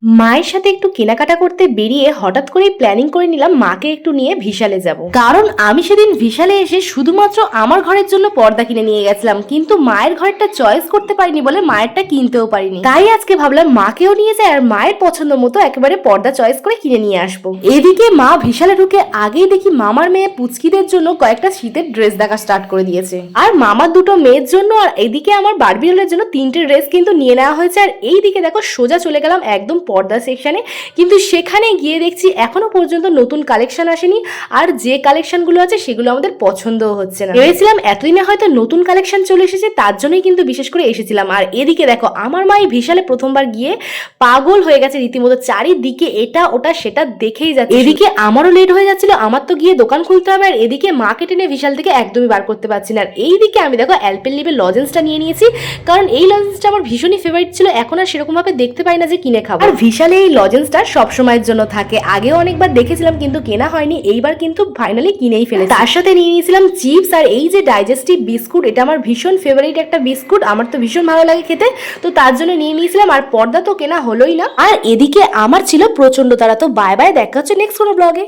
মায়ের সাথে একটু কেনাকাটা করতে বেরিয়ে হঠাৎ করেই প্ল্যানিং করে নিলাম মাকে একটু নিয়ে ভিশালে যাব। কারণ আমি সেদিন ভিশালে এসে শুধুমাত্র আমার ঘরের জন্য পর্দা কিনে নিয়ে গেছিলাম, কিন্তু মায়ের ঘরটা চয়েস করতে পারিনি বলে মায়েরটা কিনতেও পারিনি। তাই আজকে ভাবলাম মাকেও নিয়ে যাই আর মায়ের পছন্দ মতো একেবারে পর্দা চয়েস করে কিনে নিয়ে আসবো। এদিকে মা ভিশালে ঢুকে আগেই দেখি মামার মেয়ে পুচকিদের জন্য কয়েকটা শীতের ড্রেস দেখা স্টার্ট করে দিয়েছে, আর মামার দুটো মেয়ের জন্য আর এদিকে আমার বারবিডলের জন্য 3টে ড্রেস কিন্তু নিয়ে নেওয়া হয়েছে। আর এইদিকে দেখো সোজা চলে গেলাম একদম পর্দা সেকশনে, কিন্তু সেখানে গিয়ে দেখছি এখনো পর্যন্ত নতুন কালেকশন আসেনি, আর যে কালেকশনগুলো আছে সেগুলো আমাদের পছন্দও হচ্ছে না। ভেবেছিলাম এতদিনে হয়তো নতুন কালেকশন চলে এসেছে, তার জন্যই কিন্তু বিশেষ করে এসেছিলাম। আর এদিকে দেখো আমার মা এই ভিশালে প্রথমবার গিয়ে পাগল হয়ে গেছে রীতিমতো, চারিদিকে এটা ওটা সেটা দেখেই যাচ্ছে। এদিকে আমারও লেট হয়ে যাচ্ছিল, আমার তো গিয়ে দোকান খুলতে হবে, আর এদিকে মাকে টেনে ভিশাল থেকে একদমই বার করতে পারছি না। আর এইদিকে আমি দেখো অ্যালপেনলিবের লজেন্সটা নিয়ে নিয়েছি, কারণ এই লজেন্সটা আমার ভীষণই ফেভারিট ছিল, এখন আর সেরকম ভাবে দেখতে পাই না যে কিনে খাবো। আর ভিশালে এই লজেন্সটা সবসময়ের জন্য থাকে, আগেও অনেকবার দেখেছিলাম কিন্তু কেনা হয়নি, এইবার কিন্তু ফাইনালি কিনেই ফেলেছি। তার সাথে নিয়ে নিয়েছিলাম চিপস, আর এই যে ডাইজেস্টিভ বিস্কুট, এটা আমার ভীষণ ফেভারিট একটা বিস্কুট, আমার তো ভীষণ ভালো লাগে খেতে, তো তার জন্য নিয়ে নিয়েছিলাম। আর পর্দা তো কেনা হলোই না। আর এদিকে আমার ছিল প্রচন্ড তাড়া। তো বাই বাই, দেখা হচ্ছে নেক্সট কোনো ব্লগে।